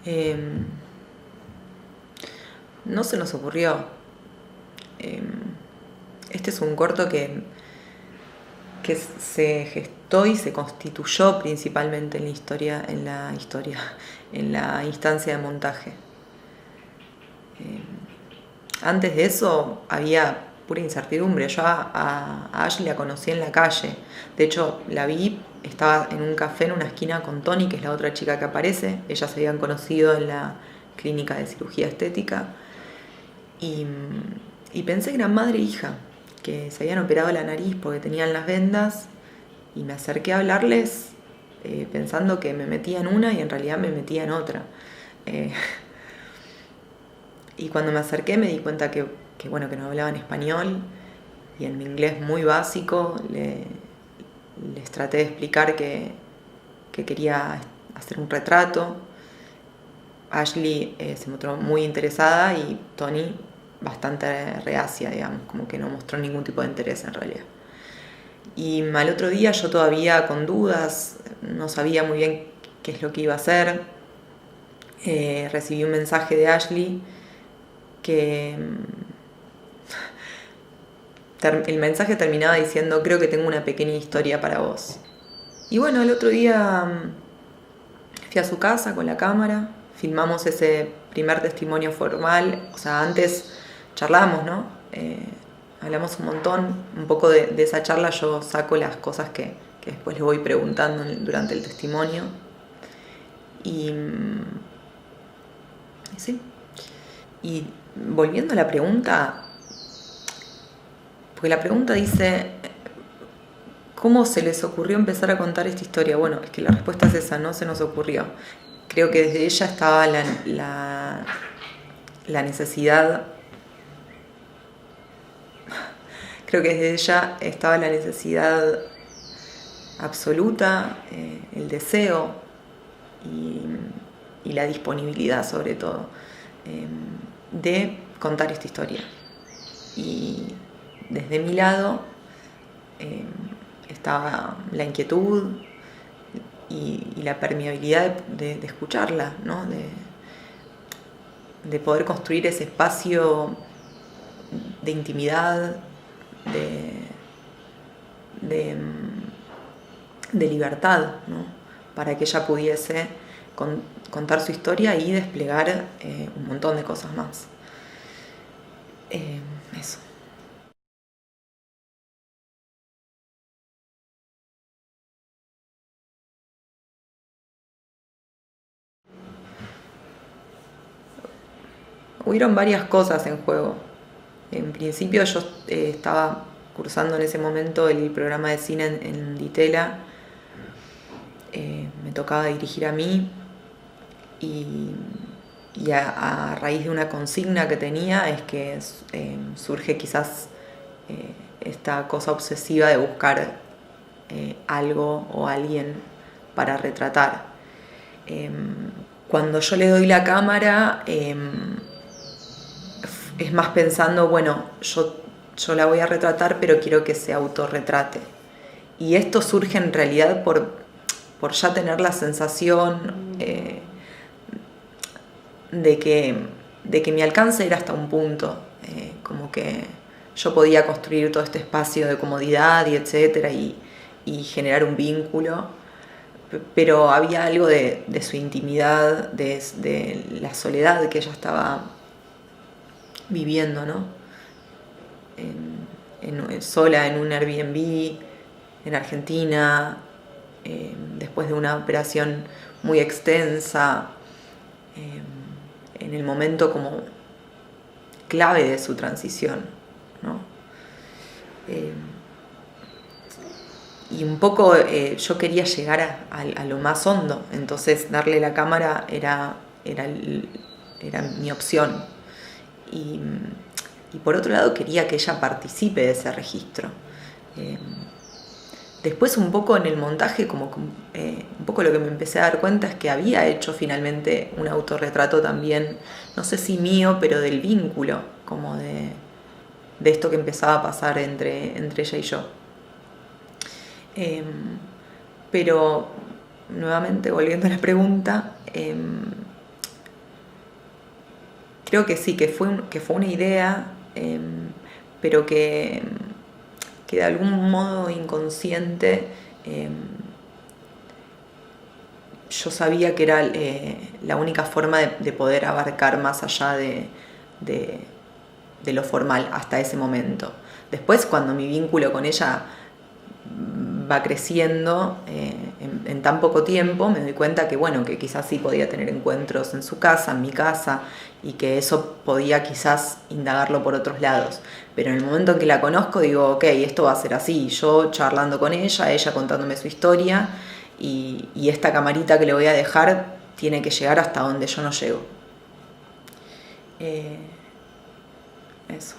Em, no se nos ocurrió. Este es un corto que se gestó y se constituyó principalmente en la instancia de montaje. Antes de eso había pura incertidumbre. Yo a Ashley la conocí en la calle. De hecho, la vi, estaba en un café en una esquina con Toni, que es la otra chica que aparece. Ellas se habían conocido en la clínica de cirugía estética. Y pensé que eran madre e hija, que se habían operado la nariz porque tenían las vendas. Y me acerqué a hablarles pensando que me metía en una y en realidad me metía en otra. Y cuando me acerqué me di cuenta que no hablaban español, y en mi inglés muy básico les traté de explicar que quería hacer un retrato. Ashley se mostró muy interesada y Toni bastante reacia, digamos, como que no mostró ningún tipo de interés en realidad. Y al otro día yo todavía con dudas, no sabía muy bien qué es lo que iba a hacer. Recibí un mensaje de Ashley que el mensaje terminaba diciendo: creo que tengo una pequeña historia para vos. Y bueno, el otro día fui a su casa con la cámara, filmamos ese primer testimonio formal. O sea, antes charlamos, ¿no? Hablamos un montón. Un poco de esa charla yo saco las cosas que después le voy preguntando durante el testimonio. Y sí. Y volviendo a la pregunta, porque la pregunta dice: ¿cómo se les ocurrió empezar a contar esta historia? Bueno, es que la respuesta es esa: no se nos ocurrió. Creo que desde ella estaba la necesidad. Creo que desde ella estaba la necesidad absoluta, el deseo y la disponibilidad, sobre todo, de contar esta historia. Y desde mi lado estaba la inquietud y la permeabilidad de escucharla, ¿no? De poder construir ese espacio de intimidad, de libertad, ¿no? Para que ella pudiese contar su historia y desplegar un montón de cosas más. Eso. Hubieron varias cosas en juego. En principio yo estaba cursando en ese momento el programa de cine en Ditela. Me tocaba dirigir a mí y a raíz de una consigna que tenía es que surge quizás esta cosa obsesiva de buscar algo o alguien para retratar. Cuando yo le doy la cámara, es más pensando, bueno, yo la voy a retratar, pero quiero que se autorretrate. Y esto surge en realidad por ya tener la sensación de que mi alcance era hasta un punto, como que yo podía construir todo este espacio de comodidad y etcétera, y generar un vínculo, pero había algo de su intimidad, de la soledad que ella estaba viviendo, ¿no? Sola en un Airbnb en Argentina, después de una operación muy extensa, en el momento como clave de su transición, ¿no? Y un poco yo quería llegar a lo más hondo, entonces darle la cámara era mi opción. Y por otro lado quería que ella participe de ese registro. Después un poco en el montaje, un poco lo que me empecé a dar cuenta es que había hecho finalmente un autorretrato también, no sé si mío, pero del vínculo, como de esto que empezaba a pasar entre ella y yo. Pero nuevamente volviendo a la pregunta, creo que sí, que fue una idea, pero que de algún modo inconsciente yo sabía que era la única forma de poder abarcar más allá de lo formal hasta ese momento. Después, cuando mi vínculo con ella va creciendo en tan poco tiempo, me doy cuenta que bueno, que quizás sí podía tener encuentros en su casa, en mi casa, y que eso podía quizás indagarlo por otros lados. Pero en el momento en que la conozco digo, ok, esto va a ser así, yo charlando con ella contándome su historia, y esta camarita que le voy a dejar tiene que llegar hasta donde yo no llego. Eso.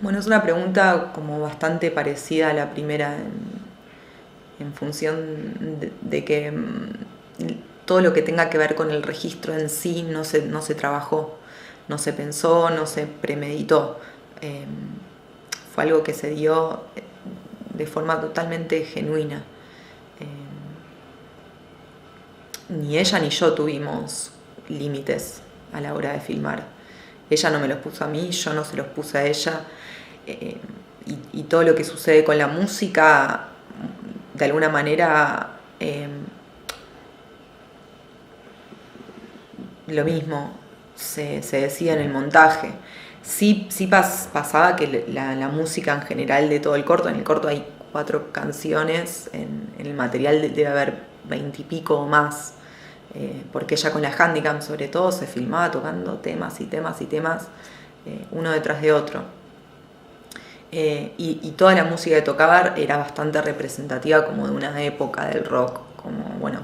Bueno, es una pregunta como bastante parecida a la primera en función de que todo lo que tenga que ver con el registro en sí no se trabajó, no se pensó, no se premeditó. Fue algo que se dio de forma totalmente genuina. Ni ella ni yo tuvimos límites a la hora de filmar. Ella no me los puso a mí, yo no se los puse a ella. Y todo lo que sucede con la música, de alguna manera, lo mismo se decía en el montaje. Sí pasaba que la música en general de todo el corto, en el corto hay 4 canciones, en el material debe haber 20 y pico o más, porque ella con la Handicam sobre todo se filmaba tocando temas y temas y temas, uno detrás de otro. Y toda la música que tocaba era bastante representativa como de una época del rock, como bueno,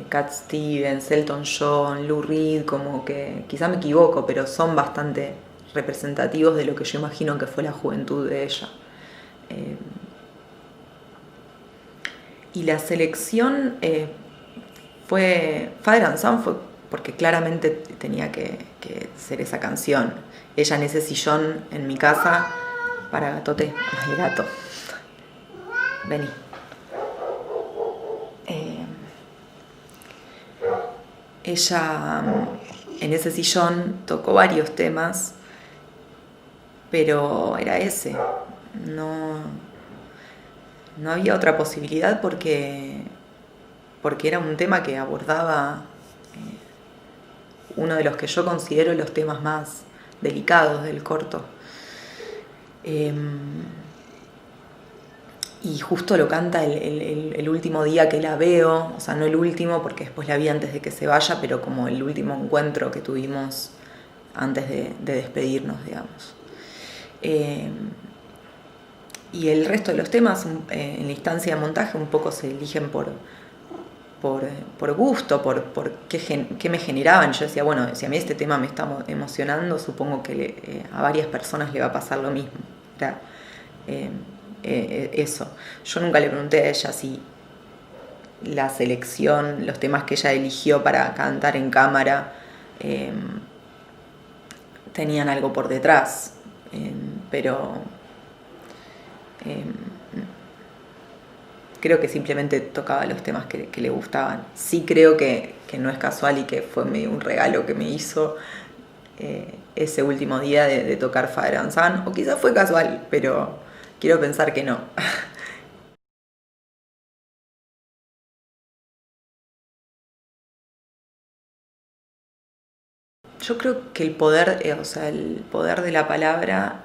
Cat Stevens, Elton John, Lou Reed, como que quizá me equivoco, pero son bastante representativos de lo que yo imagino que fue la juventud de ella. Y la selección Father and Son fue porque claramente tenía que ser esa canción. Ella en ese sillón en mi casa, para Gatote, el gato. Vení. Ella en ese sillón tocó varios temas, pero era ese. No había otra posibilidad porque era un tema que abordaba uno de los que yo considero los temas más delicados del corto. Y justo lo canta el último día que la veo, o sea, no el último porque después la vi antes de que se vaya, pero como el último encuentro que tuvimos antes de despedirnos, digamos. Y el resto de los temas en la instancia de montaje un poco se eligen por gusto, por qué me generaban. Yo decía, bueno, si a mí este tema me está emocionando, supongo que a varias personas le va a pasar lo mismo. Era, eso. Yo nunca le pregunté a ella si la selección, los temas que ella eligió para cantar en cámara tenían algo por detrás, pero creo que simplemente tocaba los temas que le gustaban. Sí creo que no es casual y que fue medio un regalo que me hizo ese último día de tocar Father and Son, o quizás fue casual, pero quiero pensar que no. Yo creo que el poder de la palabra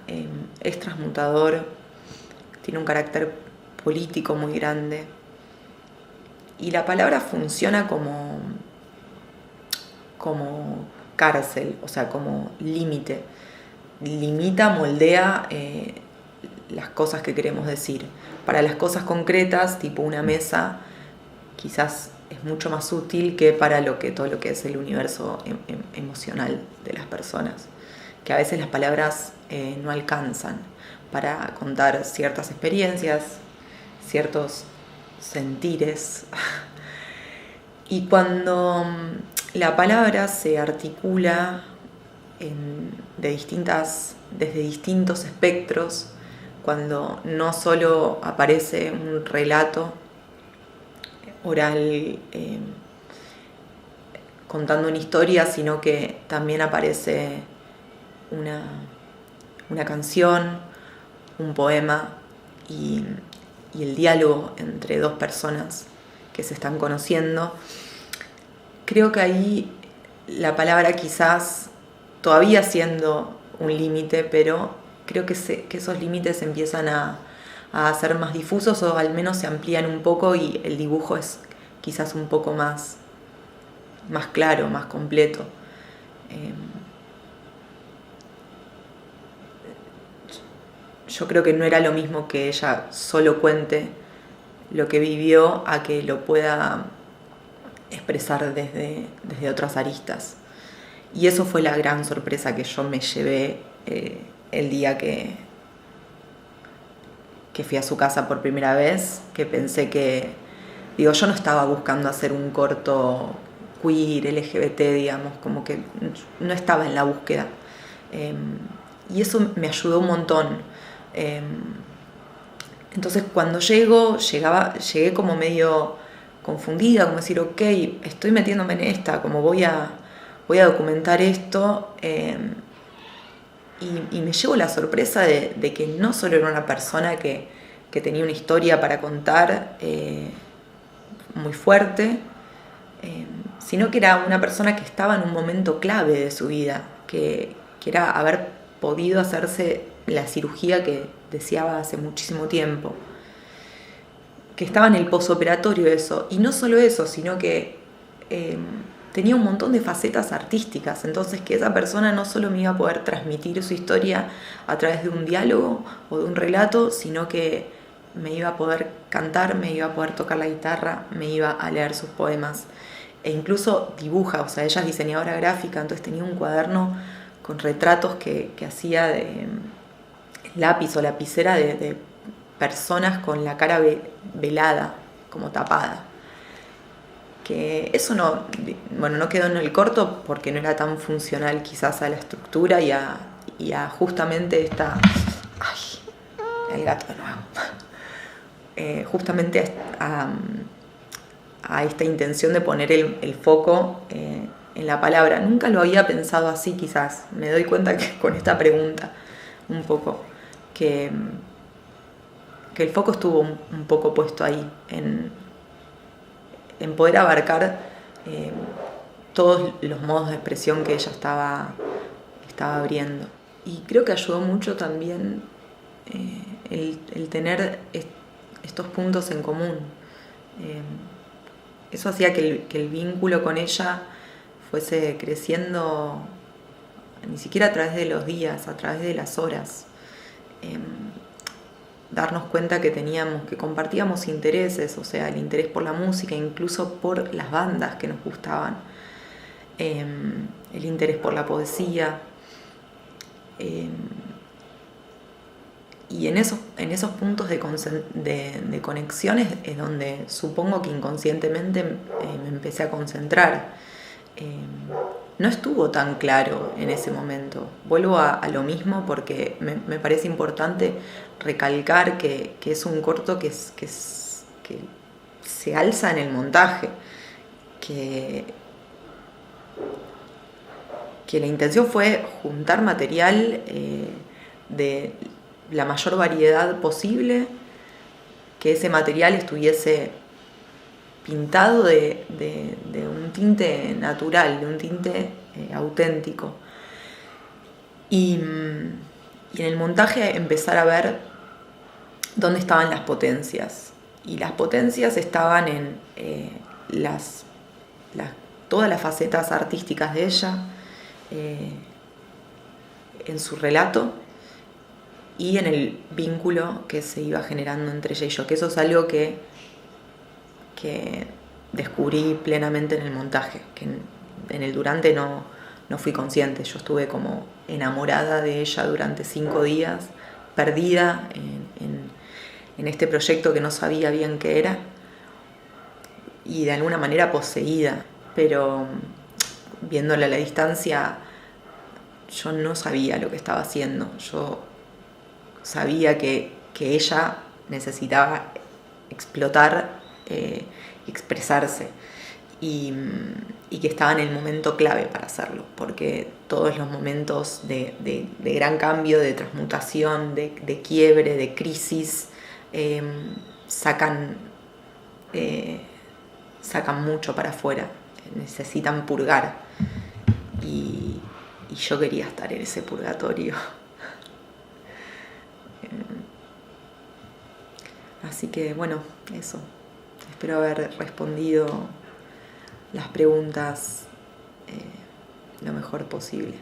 es transmutador, tiene un carácter político muy grande, y la palabra funciona como cárcel, o sea, como límite. Limita, moldea las cosas que queremos decir. Para las cosas concretas, tipo una mesa, quizás es mucho más útil que para todo lo que es el universo emocional de las personas, que a veces las palabras no alcanzan para contar ciertas experiencias, ciertos sentires. Y cuando la palabra se articula desde distintos espectros, cuando no solo aparece un relato oral contando una historia, sino que también aparece una canción, un poema y el diálogo entre dos personas que se están conociendo. Creo que ahí la palabra quizás todavía siendo un límite, pero creo que esos límites empiezan a ser más difusos o al menos se amplían un poco y el dibujo es quizás un poco más claro, más completo. Yo creo que no era lo mismo que ella solo cuente lo que vivió a que lo pueda expresar desde otras aristas. Y eso fue la gran sorpresa que yo me llevé el día que fui a su casa por primera vez, que pensé que, yo no estaba buscando hacer un corto queer, LGBT, digamos, como que no estaba en la búsqueda. Y eso me ayudó un montón. Entonces cuando llegué como medio confundida, como decir, ok, estoy metiéndome en esta, como voy a documentar esto, y me llevo la sorpresa de que no solo era una persona que tenía una historia para contar muy fuerte, sino que era una persona que estaba en un momento clave de su vida, que era haber podido hacerse la cirugía que deseaba hace muchísimo tiempo, que estaba en el posoperatorio eso, y no solo eso, sino que tenía un montón de facetas artísticas, entonces que esa persona no solo me iba a poder transmitir su historia a través de un diálogo o de un relato, sino que me iba a poder cantar, me iba a poder tocar la guitarra, me iba a leer sus poemas, e incluso dibuja, o sea, ella es diseñadora gráfica, entonces tenía un cuaderno con retratos que hacía de lápiz o lapicera de personas con la cara velada, como tapada. Que eso no quedó en el corto porque no era tan funcional quizás a la estructura y a justamente esta... ¡Ay! El gato de nuevo. Justamente a esta intención de poner el foco en la palabra. Nunca lo había pensado así quizás. Me doy cuenta que con esta pregunta un poco que el foco estuvo un poco puesto ahí en poder abarcar todos los modos de expresión que ella estaba abriendo. Y creo que ayudó mucho también el tener estos puntos en común. Eso hacía que el vínculo con ella fuese creciendo ni siquiera a través de los días, a través de las horas. Darnos cuenta que compartíamos intereses, o sea, el interés por la música, incluso por las bandas que nos gustaban, el interés por la poesía, y en esos puntos de conexiones es donde supongo que inconscientemente me empecé a concentrar. No estuvo tan claro en ese momento. Vuelvo a lo mismo porque me parece importante recalcar que es un corto que se alza en el montaje, que la intención fue juntar material de la mayor variedad posible, que ese material estuviese pintado de un tinte natural, de un tinte auténtico. Y en el montaje empezar a ver dónde estaban las potencias. Y las potencias estaban en todas las facetas artísticas de ella, en su relato y en el vínculo que se iba generando entre ella y yo, que eso es algo que descubrí plenamente en el montaje, que en el durante no fui consciente. Yo estuve como enamorada de ella durante 5 días, perdida en este proyecto que no sabía bien qué era y de alguna manera poseída, pero viéndola a la distancia yo no sabía lo que estaba haciendo. Yo sabía que ella necesitaba explotar expresarse. Y que estaba en el momento clave para hacerlo, porque todos los momentos de gran cambio, de transmutación, de quiebre, de crisis, sacan mucho para afuera, necesitan purgar, y yo quería estar en ese purgatorio. Así que bueno, eso, espero haber respondido las preguntas lo mejor posible.